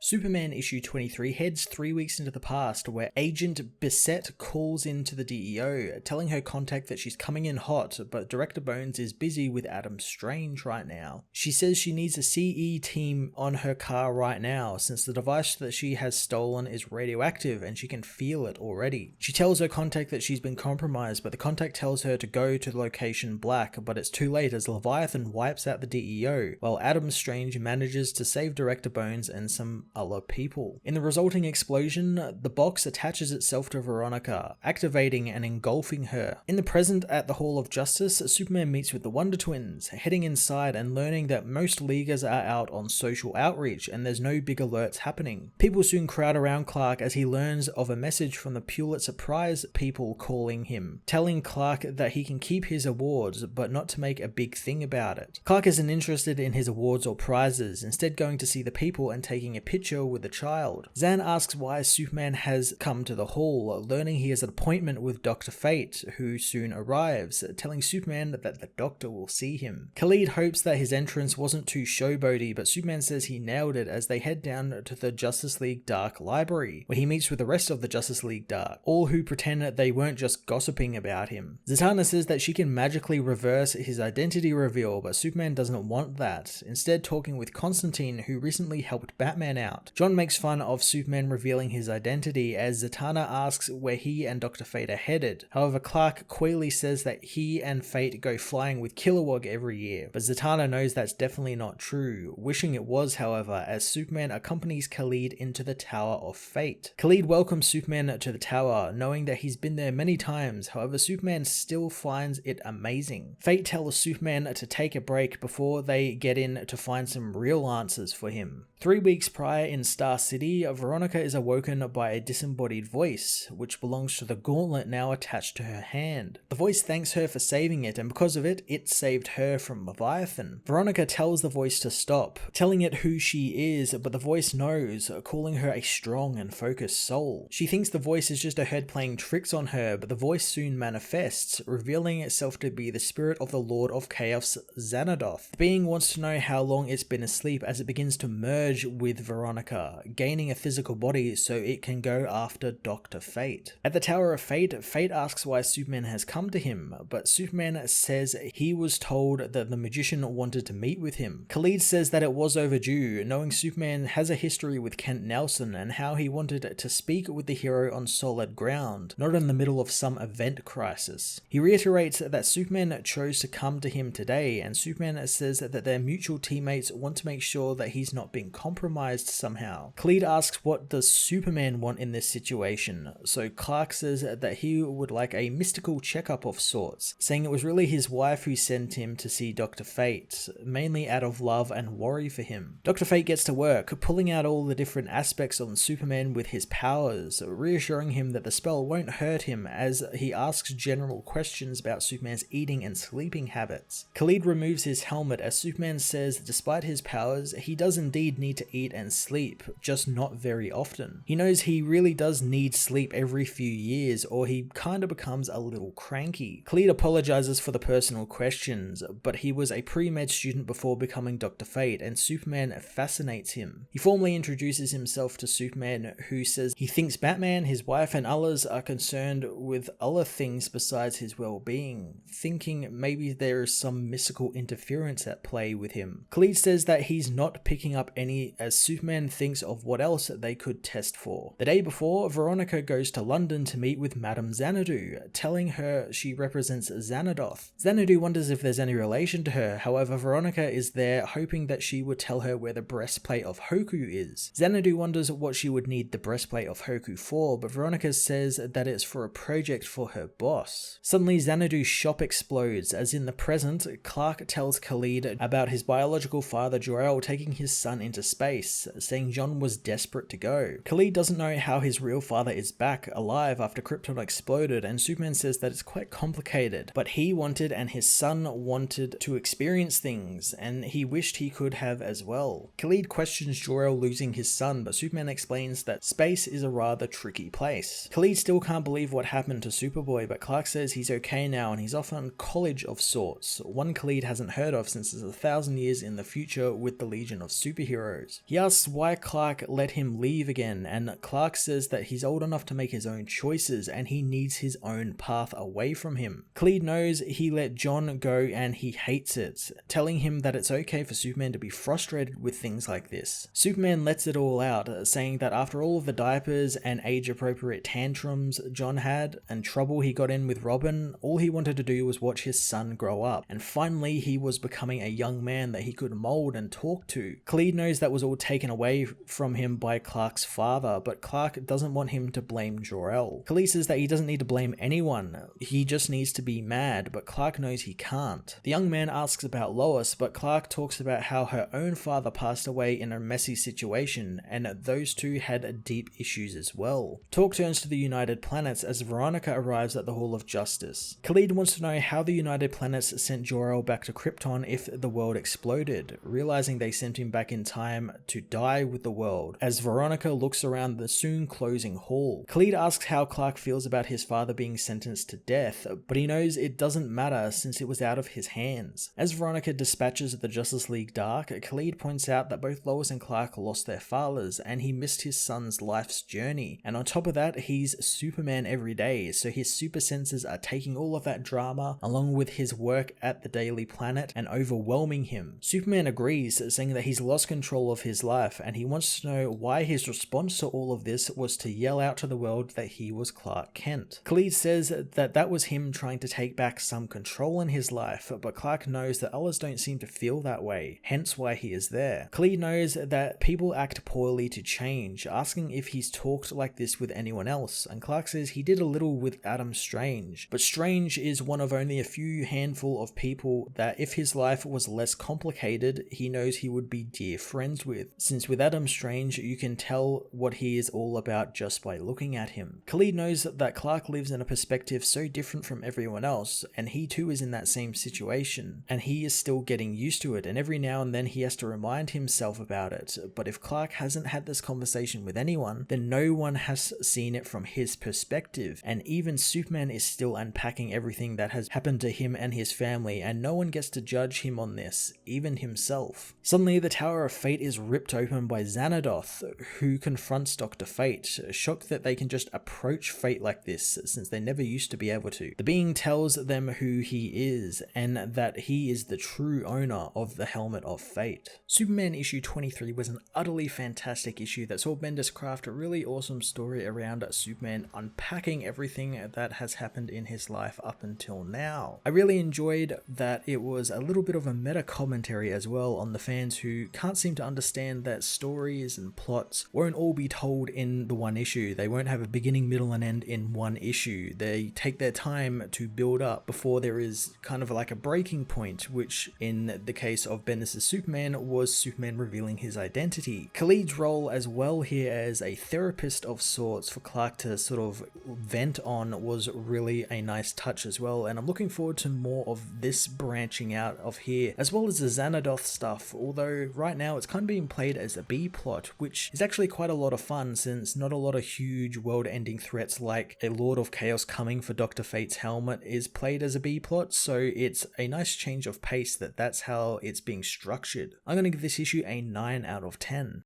Superman issue 23 heads 3 weeks into the past, where Agent Bissett calls into the DEO, telling her contact that she's coming in hot, but Director Bones is busy with Adam Strange right now. She says she needs a CE team on her car right now, since the device that she has stolen is radioactive and she can feel it already. She tells her contact that she's been compromised, but the contact tells her to go to the location Black, but it's too late as Leviathan wipes out the DEO, while Adam Strange manages to save Director Bones and some other people. In the resulting explosion, the box attaches itself to Veronica, activating and engulfing her. In the present at the Hall of Justice, Superman meets with the Wonder Twins, heading inside and learning that most Leaguers are out on social outreach and there's no big alerts happening. People soon crowd around Clark as he learns of a message from the Pulitzer Prize people calling him, telling Clark that he can keep his awards but not to make a big thing about it. Clark isn't interested in his awards or prizes, instead going to see the people and taking a picture with the child. Zan asks why Superman has come to the hall, learning he has an appointment with Dr. Fate, who soon arrives, telling Superman that the doctor will see him. Khalid hopes that his entrance wasn't too showboaty, but Superman says he nailed it as they head down to the Justice League Dark library, where he meets with the rest of the Justice League Dark, all who pretend that they weren't just gossiping about him. Zatanna says that she can magically reverse his identity reveal, but Superman doesn't want that, instead talking with Constantine, who recently helped Batman out. John makes fun of Superman revealing his identity as Zatanna asks where he and Dr. Fate are headed. However, Clark coyly says that he and Fate go flying with Kilowog every year, but Zatanna knows that's definitely not true, wishing it was, however, as Superman accompanies Khalid into the Tower of Fate. Khalid welcomes Superman to the tower, knowing that he's been there many times, however Superman still finds it amazing. Fate tells Superman to take a break before they get in to find some real answers for him. 3 weeks prior in Star City, Veronica is awoken by a disembodied voice, which belongs to the gauntlet now attached to her hand. The voice thanks her for saving it, and because of it, it saved her from Leviathan. Veronica tells the voice to stop, telling it who she is, but the voice knows, calling her a strong and focused soul. She thinks the voice is just a head playing tricks on her, but the voice soon manifests, revealing itself to be the spirit of the Lord of Chaos, Xanadoth. The being wants to know how long it's been asleep as it begins to merge with Veronica, gaining a physical body so it can go after Dr. Fate. At the Tower of Fate, Fate asks why Superman has come to him, but Superman says he was told that the magician wanted to meet with him. Khalid says that it was overdue, knowing Superman has a history with Kent Nelson and how he wanted to speak with the hero on solid ground, not in the middle of some event crisis. He reiterates that Superman chose to come to him today, and Superman says that their mutual teammates want to make sure that he's not being compromised somehow. Khalid asks what does Superman want in this situation, so Clark says that he would like a mystical checkup of sorts, saying it was really his wife who sent him to see Dr. Fate, mainly out of love and worry for him. Dr. Fate gets to work, pulling out all the different aspects on Superman with his powers, reassuring him that the spell won't hurt him as he asks general questions about Superman's eating and sleeping habits. Khalid removes his helmet as Superman says that despite his powers, he does indeed need to eat and sleep, just not very often. He knows he really does need sleep every few years or he kinda becomes a little cranky. Khalid apologizes for the personal questions, but he was a pre-med student before becoming Dr. Fate and Superman fascinates him. He formally introduces himself to Superman, who says he thinks Batman, his wife and others are concerned with other things besides his well-being, thinking maybe there is some mystical interference at play with him. Khalid says that he's not picking up any as Superman thinks of what else they could test for. The day before, Veronica goes to London to meet with Madame Xanadu, telling her she represents Xanadoth. Xanadu wonders if there's any relation to her, however Veronica is there hoping that she would tell her where the breastplate of Hoku is. Xanadu wonders what she would need the breastplate of Hoku for, but Veronica says that it's for a project for her boss. Suddenly Xanadu's shop explodes, as in the present, Clark tells Khalid about his biological father Jor-El taking his son into space, saying John was desperate to go. Khalid doesn't know how his real father is back alive after Krypton exploded, and Superman says that it's quite complicated, but he wanted and his son wanted to experience things, and he wished he could have as well. Khalid questions Jor-El losing his son, but Superman explains that space is a rather tricky place. Khalid still can't believe what happened to Superboy, but Clark says he's okay now and he's off on college of sorts, one Khalid hasn't heard of since it's 1,000 years in the future with the Legion of Superheroes. He asks why Clark let him leave again, and Clark says that he's old enough to make his own choices and he needs his own path away from him. Clede knows he let John go and he hates it, telling him that it's okay for Superman to be frustrated with things like this. Superman lets it all out, saying that after all of the diapers and age-appropriate tantrums John had and trouble he got in with Robin, all he wanted to do was watch his son grow up, and finally he was becoming a young man that he could mold and talk to. Clede knows that was all taken away from him by Clark's father, but Clark doesn't want him to blame Jor-El. Khalid says that he doesn't need to blame anyone, he just needs to be mad, but Clark knows he can't. The young man asks about Lois, but Clark talks about how her own father passed away in a messy situation, and those two had deep issues as well. Talk turns to the United Planets as Veronica arrives at the Hall of Justice. Khalid wants to know how the United Planets sent Jor-El back to Krypton if the world exploded, realizing they sent him back in time to die with the world, as Veronica looks around the soon closing hall. Khalid asks how Clark feels about his father being sentenced to death, but he knows it doesn't matter since it was out of his hands. As Veronica dispatches the Justice League Dark, Khalid points out that both Lois and Clark lost their fathers and he missed his son's life's journey, and on top of that he's Superman every day, so his super senses are taking all of that drama along with his work at the Daily Planet and overwhelming him. Superman agrees, saying that he's lost control of his life and he wants to know why his response to all of this was to yell out to the world that he was Clark Kent. Khalid says that that was him trying to take back some control in his life, but Clark knows that others don't seem to feel that way, hence why he is there. Khalid knows that people act poorly to change, asking if he's talked like this with anyone else, and Clark says he did a little with Adam Strange, but Strange is one of only a few handful of people that if his life was less complicated, he knows he would be dear friends with, since with Adam Strange you can tell what he is all about just by looking at him. Khalid knows that Clark lives in a perspective so different from everyone else, and he too is in that same situation, and he is still getting used to it, and every now and then he has to remind himself about it, but if Clark hasn't had this conversation with anyone, then no one has seen it from his perspective, and even Superman is still unpacking everything that has happened to him and his family, and no one gets to judge him on this, even himself. Suddenly the Tower of Fate is ripped open by Xanadoth, who confronts Dr. Fate, shocked that they can just approach Fate like this, since they never used to be able to. The being tells them who he is, and that he is the true owner of the Helmet of Fate. Superman issue 23 was an utterly fantastic issue that saw Bendis craft a really awesome story around Superman unpacking everything that has happened in his life up until now. I really enjoyed that it was a little bit of a meta commentary as well on the fans who can't seem to understand that stories and plots won't all be told in the one issue. They won't have a beginning, middle and end in one issue. They take their time to build up before there is kind of like a breaking point, which in the case of Bendis' Superman was Superman revealing his identity. Khalid's role as well here as a therapist of sorts for Clark to sort of vent on was really a nice touch as well, and I'm looking forward to more of this branching out of here, as well as the Xanadoth stuff, although right now it's kind of being played as a B-plot, which is actually quite a lot of fun since not a lot of huge world-ending threats like a Lord of Chaos coming for Dr. Fate's helmet is played as a B-plot, so it's a nice change of pace that's how it's being structured. I'm going to give this issue a 9 out of 10.